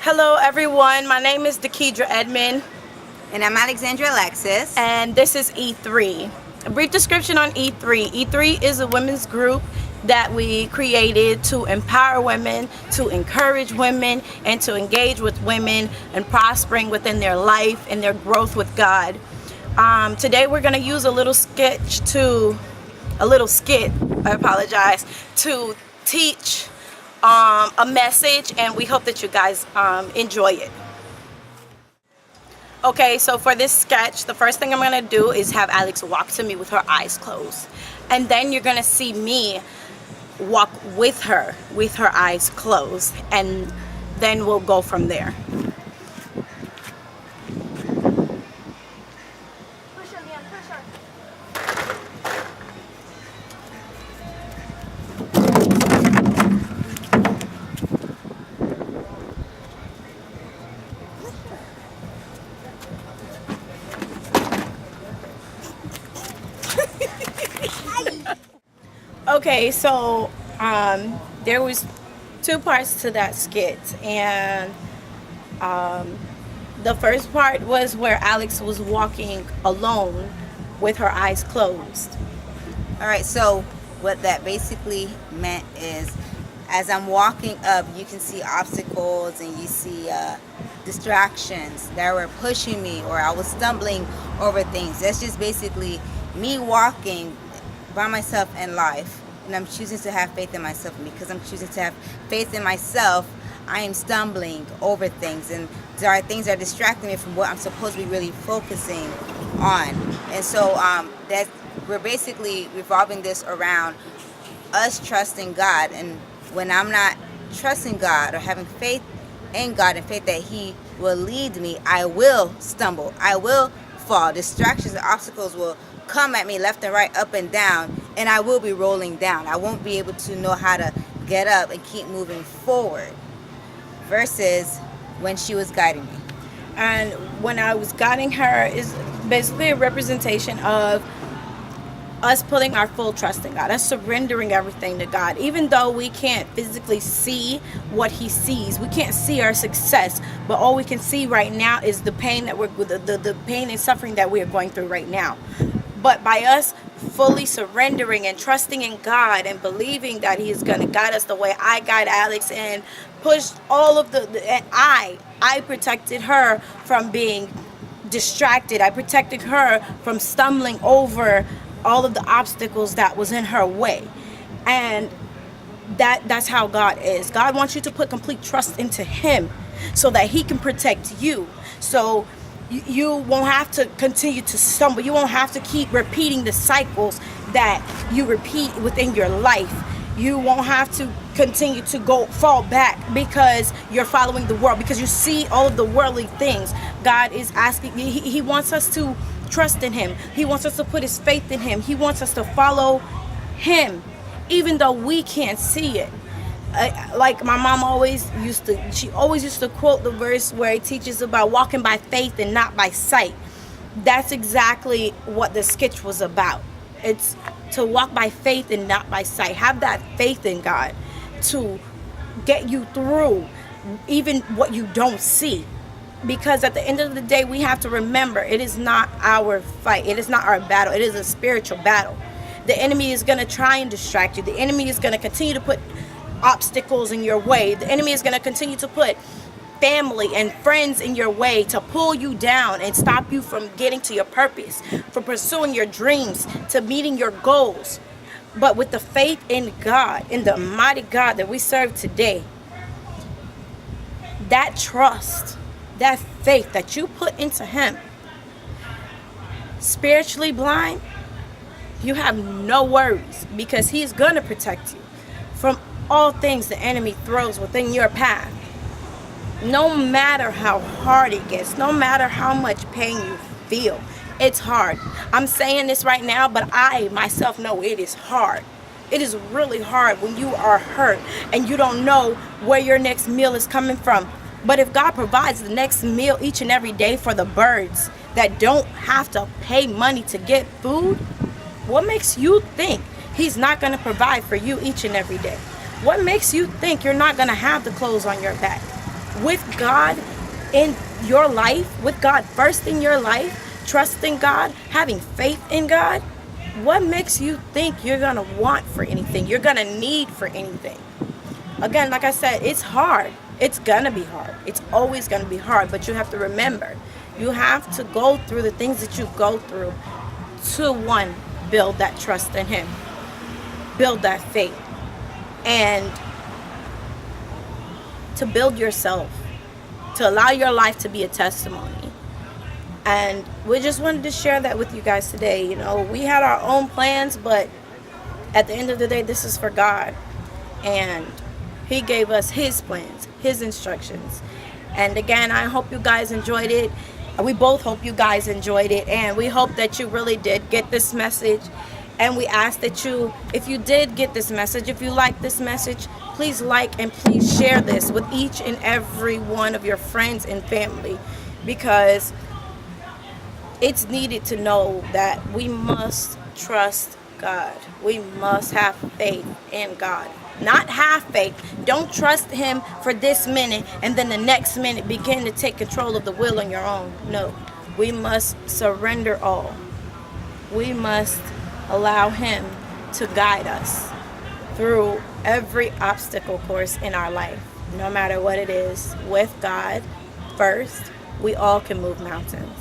Hello everyone, my name is Dekiedra and And I'm Alexandra Alexis. and this is E3. A brief description on E3. E3 is a women's group that we created to empower women, to encourage women, and to engage with women and prospering within their life and their growth with God. Today we're going to use a little skit, to teach a message, and we hope that you guys enjoy it. Okay, so for this sketch, the first thing I'm going to do is have Alex walk to me with her eyes closed. And then you're going to see me walk with her eyes closed. And then we'll go from there. Okay, so there was two parts to that skit, and the first part was where Alex was walking alone with her eyes closed. All right, so what that basically meant is as I'm walking up, you can see obstacles and you see distractions that were pushing me, or I was stumbling over things. That's just basically me walking by myself in life, and I'm choosing to have faith in myself. And because I'm choosing to have faith in myself, I am stumbling over things, and there are things that are distracting me from what I'm supposed to be really focusing on. And so that we're basically revolving this around us trusting God. And when I'm not trusting God or having faith in God and faith that He will lead me, I will stumble, I will fall. Distractions and obstacles will come at me left and right, up and down, and I will be rolling down. I won't be able to know how to get up and keep moving forward, versus when she was guiding me. And when I was guiding her is basically a representation of us putting our full trust in God, us surrendering everything to God. Even though we can't physically see what He sees, we can't see our success, but all we can see right now is the pain that the pain and suffering that we are going through right now. But by us fully surrendering and trusting in God and believing that He is going to guide us the way I guide Alex, and push all of and I protected her from being distracted. I protected her from stumbling over all of the obstacles that was in her way. And that's how God is. God wants you to put complete trust into Him so that He can protect you. So you won't have to continue to stumble. You won't have to keep repeating the cycles that you repeat within your life. You won't have to continue to fall back because you're following the world, because you see all of the worldly things. God is asking, He wants us to trust in Him. He wants us to put His faith in Him. He wants us to follow Him, even though we can't see it. Like my mom always used to quote the verse where it teaches about walking by faith and not by sight. That's exactly what the sketch was about. It's to walk by faith and not by sight. Have that faith in God to get you through even what you don't see. Because at the end of the day, we have to remember, it is not our fight. It is not our battle. It is a spiritual battle. The enemy is going to try and distract you. The enemy is going to continue to put obstacles in your way. The enemy is going to continue to put family and friends in your way to pull you down and stop you from getting to your purpose, from pursuing your dreams, to meeting your goals. But with the faith in God, in the mighty God that we serve today, that trust, that faith that you put into Him, spiritually blind, you have no worries, because He is going to protect you from all things the enemy throws within your path. No matter how hard it gets, no matter how much pain you feel, it's hard. I'm saying this right now, but I myself know it is hard. It is really hard when you are hurt and you don't know where your next meal is coming from. But if God provides the next meal each and every day for the birds that don't have to pay money to get food, what makes you think He's not going to provide for you each and every day? What makes you think you're not going to have the clothes on your back? with God in your life, with God first in your life, trusting God, having faith in God, what makes you think you're going to want for anything? You're going to need for anything? Again, like I said, it's hard. It's going to be hard. It's always going to be hard. But you have to remember, you have to go through the things that you go through to, one, build that trust in Him, build that faith, and to build yourself, to allow your life to be a testimony. And we just wanted to share that with you guys today. You know, we had our own plans, but at the end of the day, this is for God. And He gave us His plans, His instructions. And again, I hope you guys enjoyed it. We both hope you guys enjoyed it. And we hope that you really did get this message. And we ask that you, if you did get this message, if you like this message, please like and please share this with each and every one of your friends and family, because it's needed to know that we must trust God. We must have faith in God. Not have faith. Don't trust Him for this minute and then the next minute begin to take control of the wheel on your own. No. We must surrender all. We must allow Him to guide us through every obstacle course in our life. No matter what it is, with God first, we all can move mountains.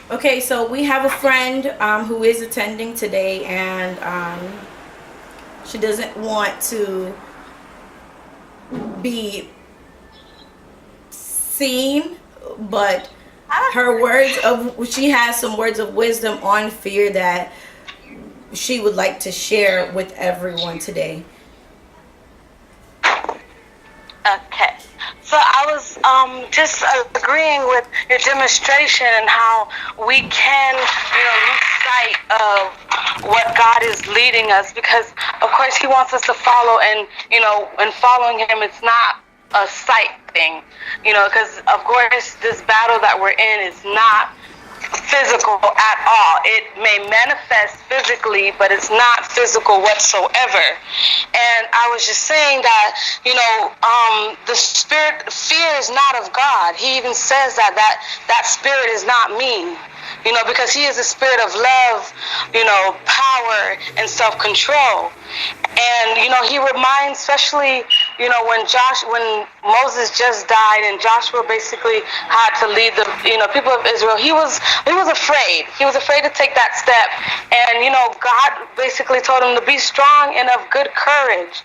Okay, so we have a friend who is attending today, and she doesn't want to be seen, but she has some words of wisdom on fear that she would like to share with everyone today. Okay. So I was just agreeing with your demonstration and how we can, lose sight of what God is leading us, because of course He wants us to follow, and and following Him, it's not a sight thing, because of course this battle that we're in is not physical at all. It may manifest physically, but it's not physical whatsoever. And I was just saying that, the spirit, fear is not of God. He even says that spirit is not me, because He is a spirit of love, power and self-control. And, He reminds, especially, when Moses just died and Joshua basically had to lead the, people of Israel, he was afraid. He was afraid to take that step. And, God basically told him to be strong and of good courage.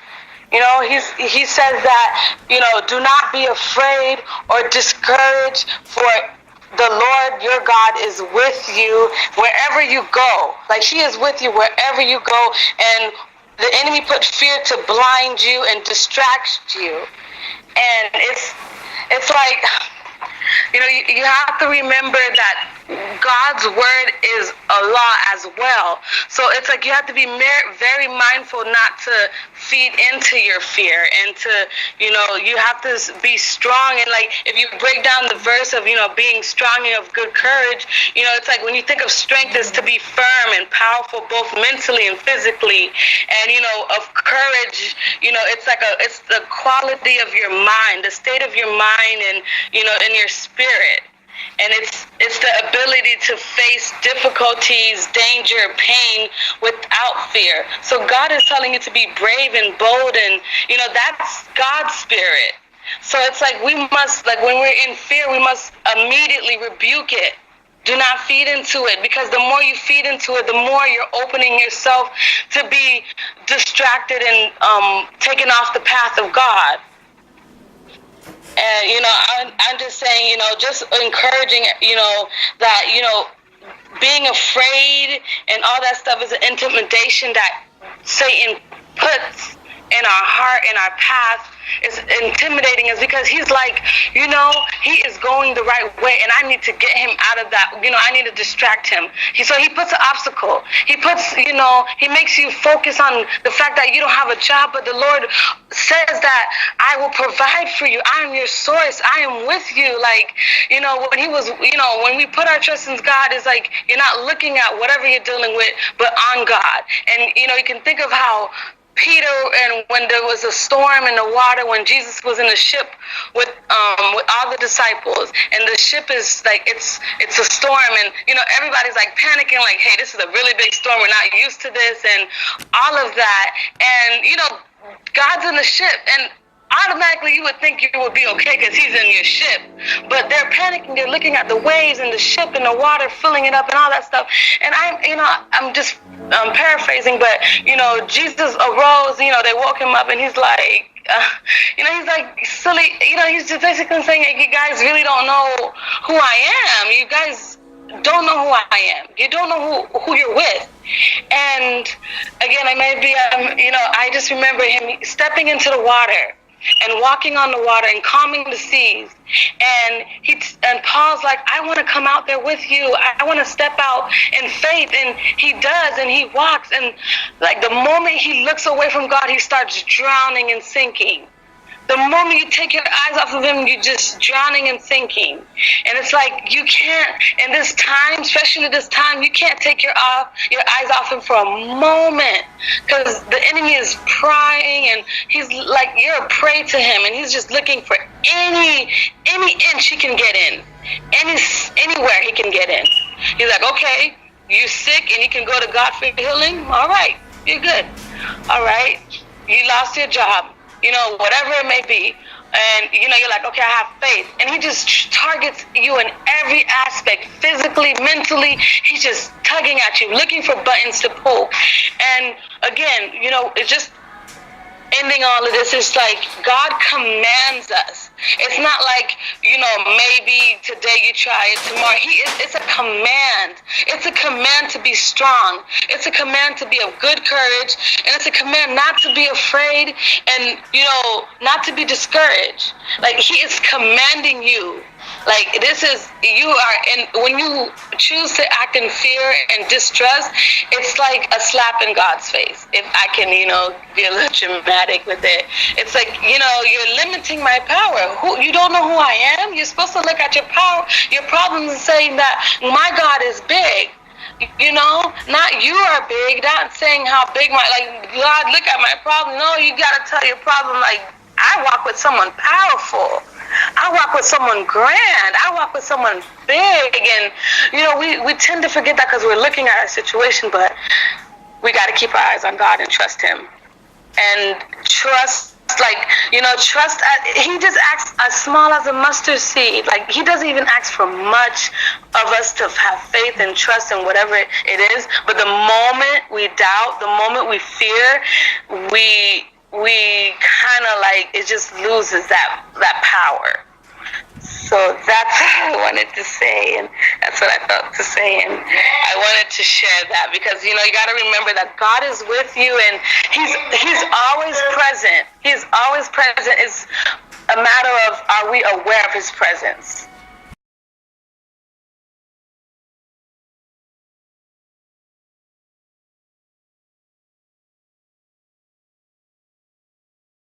He says that, do not be afraid or discouraged, for the Lord your God is with you wherever you go. Like, He is with you wherever you go. And the enemy put fear to blind you and distract you. And it's like, you have to remember that God's word is a law as well. So it's like you have to be very mindful not to feed into your fear, and to, you have to be strong. And like, if you break down the verse of, being strong and of good courage, it's like when you think of strength is to be firm and powerful, both mentally and physically. And, of courage, it's like it's the quality of your mind, the state of your mind, and, in your spirit. And it's the ability to face difficulties, danger, pain without fear. So God is telling you to be brave and bold, and that's God's spirit. So it's like we must, like when we're in fear, we must immediately rebuke it. Do not feed into it, because the more you feed into it, the more you're opening yourself to be distracted and taken off the path of God. And, I'm just saying, just encouraging, that, being afraid and all that stuff is an intimidation that Satan puts in our heart, in our path, is intimidating is because he's like, you know, he is going the right way, and I need to get him out of that. You know, I need to distract him. So he puts an obstacle. He puts, you know, he makes you focus on the fact that you don't have a job, but the Lord says that I will provide for you. I am your source. I am with you. Like, you know, when he was, you know, when we put our trust in God, it's like you're not looking at whatever you're dealing with, but on God. And, you know, you can think of how Peter, and when there was a storm in the water, when Jesus was in a ship with all the disciples, and the ship is like, it's a storm, and, you know, everybody's like panicking, like, hey, this is a really big storm, we're not used to this, and all of that. And, you know, God's in the ship, and automatically you would think you would be okay because he's in your ship, but they're panicking. They're looking at the waves and the ship and the water filling it up and all that stuff. And I'm just paraphrasing, but, you know, Jesus arose. You know, they woke him up, and he's like, you know, he's like silly. You know, he's just basically saying, hey, you guys really don't know who I am. You guys don't know who I am. You don't know who you're with. And again, I just remember him stepping into the water and walking on the water and calming the seas. And Paul's like, I want to come out there with you. I want to step out in faith. And he does, and he walks. And like the moment he looks away from God, he starts drowning and sinking. The moment you take your eyes off of him, you're just drowning and sinking. And it's like you can't, in this time, especially this time, you can't take your eyes off him for a moment, because the enemy is prying, and he's like, you're a prey to him, and he's just looking for any inch he can get in, anywhere he can get in. He's like, okay, you're sick, and you can go to God for healing. All right, you're good. All right, you lost your job. You know, whatever it may be. And, you know, you're like, okay, I have faith. And he just targets you in every aspect, physically, mentally. He's just tugging at you, looking for buttons to pull. And again, you know, it's just ending all of this. It's like God commands us. It's not like, you know, maybe today you try it, tomorrow. It's a command. It's a command to be strong. It's a command to be of good courage. And it's a command not to be afraid and, you know, not to be discouraged. Like, he is commanding you. Like, when you choose to act in fear and distrust, it's like a slap in God's face. If I can, you know, be a little dramatic with it. It's like, you know, you're limiting my power. You don't know who I am? You're supposed to look at your power, your problems, and saying that my God is big. You know, not you are big, not saying how big God, look at my problem. No, you got to tell your problem, like, I walk with someone powerful. I walk with someone grand. I walk with someone big. And, you know, we tend to forget that because we're looking at our situation, but we got to keep our eyes on God and trust him. And trust, like, you know, he just acts as small as a mustard seed. Like, he doesn't even ask for much of us to have faith and trust in whatever it is. But the moment we doubt, the moment we fear, we kind of like, it just loses that power. So that's what I wanted to say, and that's what I felt to say, and I wanted to share that because, you know, you got to remember that God is with you, and he's always present. He's always present. It's a matter of, are we aware of his presence?